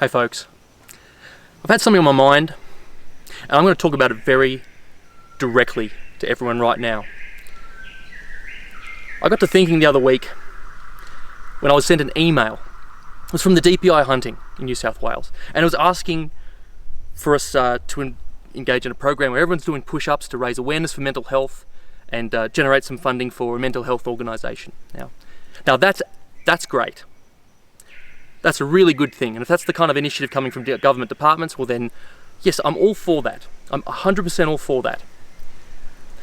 Hey folks, I've had something on my mind and I'm going to talk about it very directly to everyone right now. I got to thinking the other week when I was sent an email. It was from the DPI hunting in New South Wales, and it was asking for us to engage in a program where everyone's doing push-ups to raise awareness for mental health and generate some funding for a mental health organisation. Now that's great. That's a really good thing, and if that's the kind of initiative coming from government departments, well then, yes, I'm all for that. I'm 100% all for that.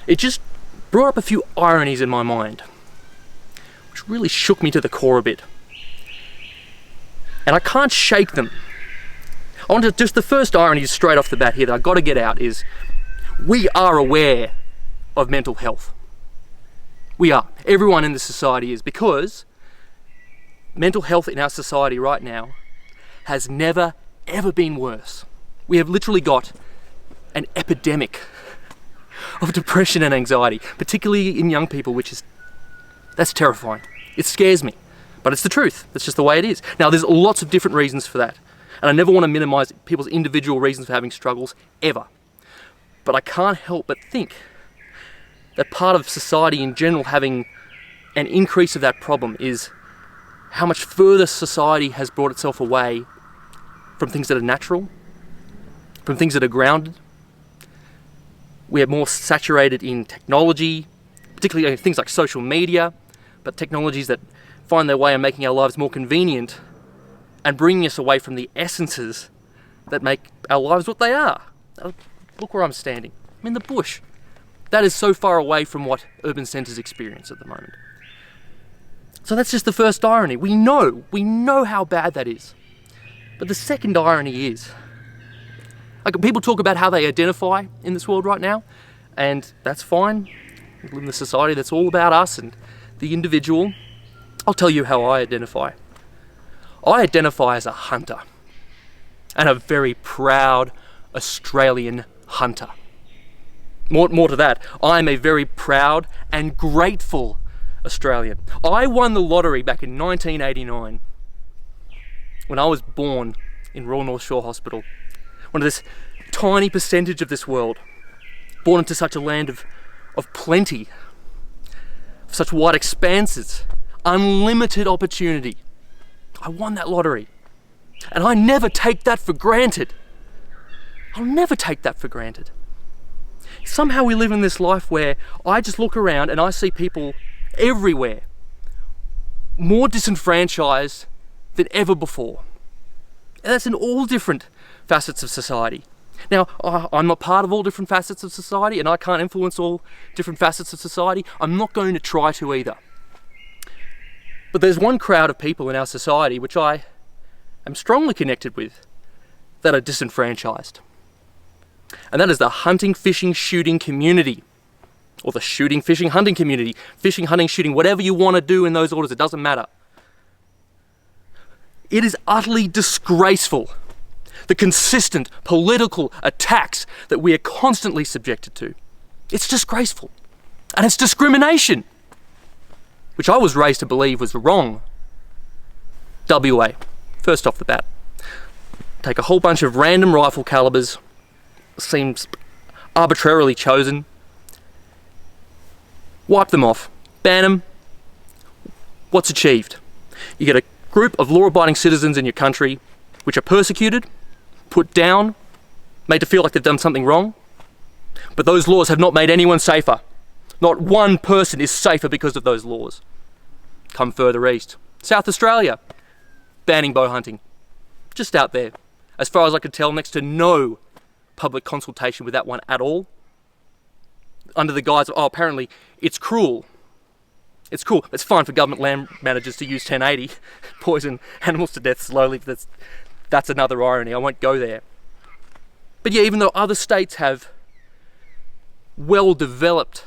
It just brought up a few ironies in my mind, which really shook me to the core a bit. And I can't shake them. Just the first irony straight off the bat here that I've got to get out is, we are aware of mental health. We are. Everyone in the society is, because mental health in our society right now has never, ever been worse. We have literally got an epidemic of depression and anxiety, particularly in young people, that's terrifying. It scares me, but it's the truth. That's just the way it is. Now, there's lots of different reasons for that, and I never want to minimize people's individual reasons for having struggles, ever. But I can't help but think that part of society in general having an increase of that problem is how much further society has brought itself away from things that are natural, from things that are grounded. We are more saturated in technology, particularly things like social media, but technologies that find their way in making our lives more convenient and bringing us away from the essences that make our lives what they are. Look where I'm standing. I'm in the bush. That is so far away from what urban centres experience at the moment. So that's just the first irony. We know how bad that is. But the second irony is, people talk about how they identify in this world right now, and that's fine. We live in a society that's all about us and the individual. I'll tell you how I identify. I identify as a hunter, and a very proud Australian hunter. More to that, I'm a very proud and grateful Australian. I won the lottery back in 1989 when I was born in Royal North Shore Hospital, one of this tiny percentage of this world, born into such a land of plenty, of such wide expanses, unlimited opportunity. I won that lottery, and I never take that for granted. I'll never take that for granted. Somehow we live in this life where I just look around and I see people everywhere more disenfranchised than ever before. And that's in all different facets of society. Now, I'm not part of all different facets of society, and I can't influence all different facets of society. I'm not going to try to either. But there's one crowd of people in our society which I am strongly connected with that are disenfranchised. And that is the hunting, fishing, shooting community. Or the shooting, fishing, hunting community. Fishing, hunting, shooting, whatever you want to do in those orders, it doesn't matter. It is utterly disgraceful, the consistent political attacks that we are constantly subjected to. It's disgraceful. And it's discrimination, which I was raised to believe was wrong. WA, first off the bat. Take a whole bunch of random rifle calibers, seems arbitrarily chosen, wipe them off, ban them. What's achieved? You get a group of law-abiding citizens in your country which are persecuted, put down, made to feel like they've done something wrong. But those laws have not made anyone safer. Not one person is safer because of those laws. Come further east. South Australia, banning bow hunting. Just out there. As far as I could tell, next to no public consultation with that one at all. Under the guise of, apparently it's cruel. It's cool. It's fine for government land managers to use 1080, poison animals to death slowly. That's another irony. I won't go there. But yeah, even though other states have well-developed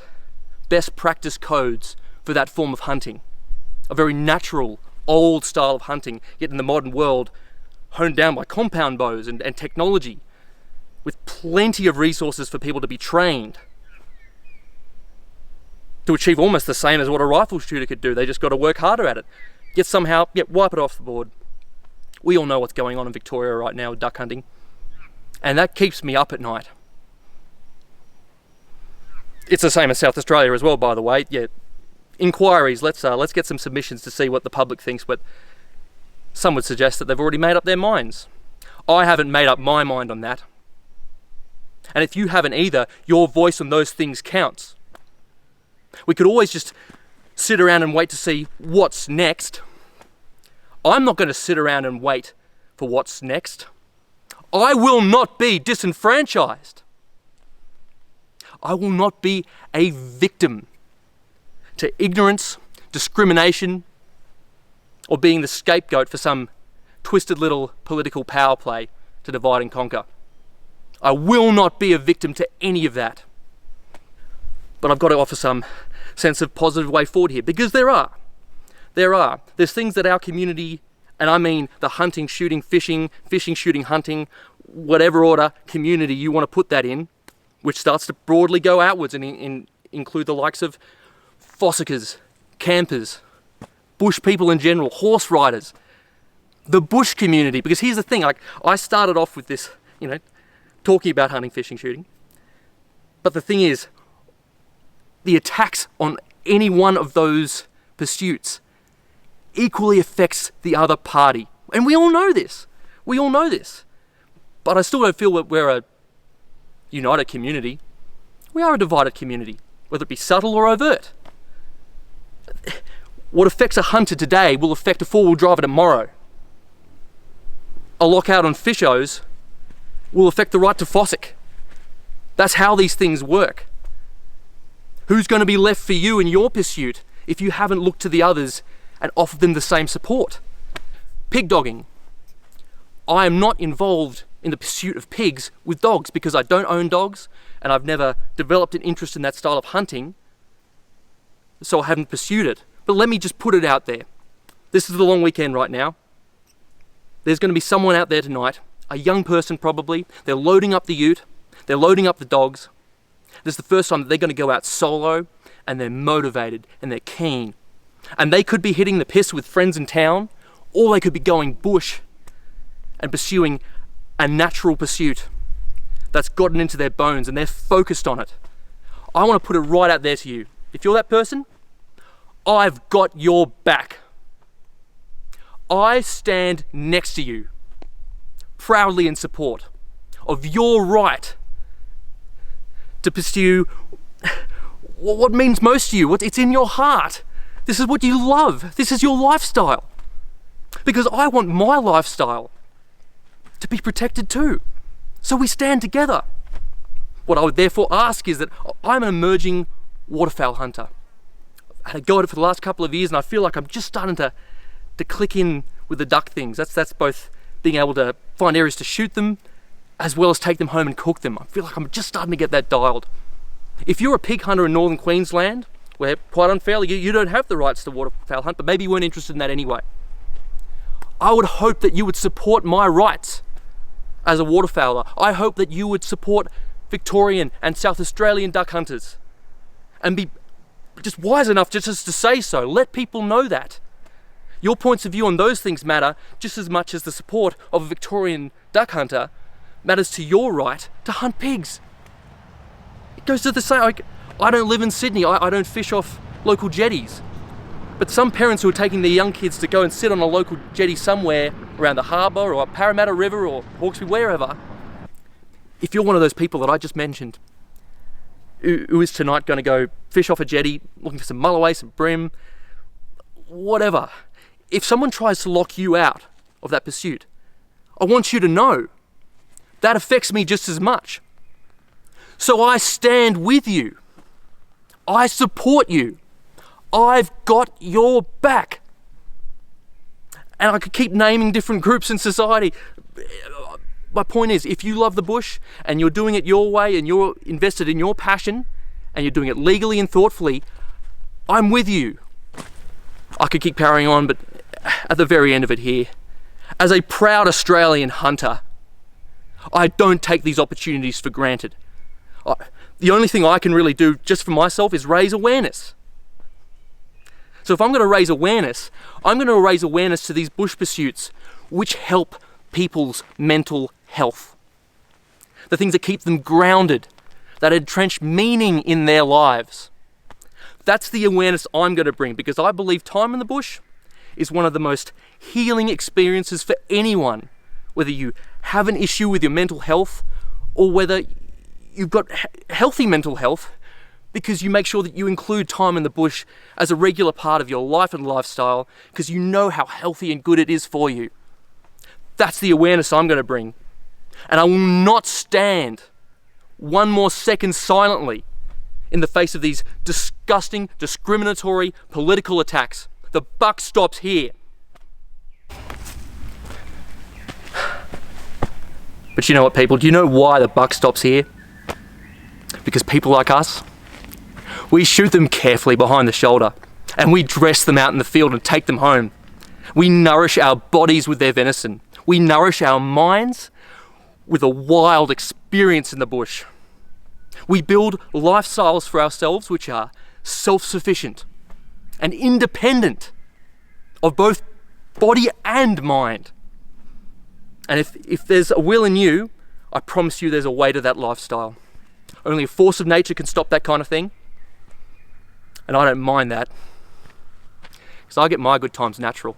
best practice codes for that form of hunting, a very natural, old style of hunting, yet in the modern world, honed down by compound bows and technology, with plenty of resources for people to be trained to achieve almost the same as what a rifle shooter could do. They just got to work harder at it. Yet somehow, wipe it off the board. We all know what's going on in Victoria right now with duck hunting, and that keeps me up at night. It's the same as South Australia as well, by the way. Yeah, inquiries. Let's get some submissions to see what the public thinks, but some would suggest that they've already made up their minds. I haven't made up my mind on that. And if you haven't either, your voice on those things counts. We could always just sit around and wait to see what's next. I'm not going to sit around and wait for what's next. I will not be disenfranchised. I will not be a victim to ignorance, discrimination, or being the scapegoat for some twisted little political power play to divide and conquer. I will not be a victim to any of that. But I've got to offer some sense of positive way forward here, because there are. There's things that our community, and I mean the hunting, shooting, fishing, shooting, hunting, whatever order community you want to put that in, which starts to broadly go outwards and include the likes of fossickers, campers, bush people in general, horse riders, the bush community. Because here's the thing, like, I started off with this, talking about hunting, fishing, shooting. But the thing is, the attacks on any one of those pursuits equally affects the other party. And we all know this. But I still don't feel that we're a united community. We are a divided community, whether it be subtle or overt. What affects a hunter today will affect a four-wheel driver tomorrow. A lockout on fishos will affect the right to fossick. That's how these things work. Who's going to be left for you in your pursuit if you haven't looked to the others and offered them the same support? Pig dogging. I am not involved in the pursuit of pigs with dogs because I don't own dogs and I've never developed an interest in that style of hunting, so I haven't pursued it. But let me just put it out there. This is the long weekend right now. There's going to be someone out there tonight, a young person probably. They're loading up the ute, they're loading up the dogs. This is the first time that they're going to go out solo, and they're motivated and they're keen. And they could be hitting the piss with friends in town, or they could be going bush and pursuing a natural pursuit that's gotten into their bones and they're focused on it. I want to put it right out there to you. If you're that person, I've got your back. I stand next to you, proudly in support of your right to pursue what means most to you, it's in your heart. This is what you love. This is your lifestyle. Because I want my lifestyle to be protected too. So we stand together. What I would therefore ask is that I'm an emerging waterfowl hunter. I had a go at it for the last couple of years and I feel like I'm just starting to click in with the duck things. That's both being able to find areas to shoot them as well as take them home and cook them. I feel like I'm just starting to get that dialed. If you're a pig hunter in northern Queensland, where quite unfairly you don't have the rights to waterfowl hunt, but maybe you weren't interested in that anyway, I would hope that you would support my rights as a waterfowler. I hope that you would support Victorian and South Australian duck hunters and be just wise enough just to say so. Let people know that. Your points of view on those things matter just as much as the support of a Victorian duck hunter matters to your right to hunt pigs. It goes to the same, I don't live in Sydney, I don't fish off local jetties. But some parents who are taking their young kids to go and sit on a local jetty somewhere around the harbour or Parramatta River or Hawkesbury, wherever, if you're one of those people that I just mentioned, who is tonight going to go fish off a jetty, looking for some mulloway, some bream, whatever, if someone tries to lock you out of that pursuit, I want you to know that affects me just as much. So I stand with you. I support you. I've got your back. And I could keep naming different groups in society. My point is, if you love the bush and you're doing it your way and you're invested in your passion and you're doing it legally and thoughtfully, I'm with you. I could keep carrying on, but at the very end of it here, as a proud Australian hunter, I don't take these opportunities for granted. The only thing I can really do just for myself is raise awareness. So if I'm going to raise awareness, I'm going to raise awareness to these bush pursuits which help people's mental health. The things that keep them grounded, that entrench meaning in their lives. That's the awareness I'm going to bring, because I believe time in the bush is one of the most healing experiences for anyone, whether you have an issue with your mental health or whether you've got healthy mental health, because you make sure that you include time in the bush as a regular part of your life and lifestyle, because you know how healthy and good it is for you. That's the awareness I'm going to bring. And I will not stand one more second silently in the face of these disgusting, discriminatory political attacks. The buck stops here. But you know what, people? Do you know why the buck stops here? Because people like us, we shoot them carefully behind the shoulder, and we dress them out in the field and take them home. We nourish our bodies with their venison. We nourish our minds with a wild experience in the bush. We build lifestyles for ourselves which are self-sufficient and independent of both body and mind. And if there's a will in you, I promise you there's a way to that lifestyle. Only a force of nature can stop that kind of thing. And I don't mind that, because I get my good times natural.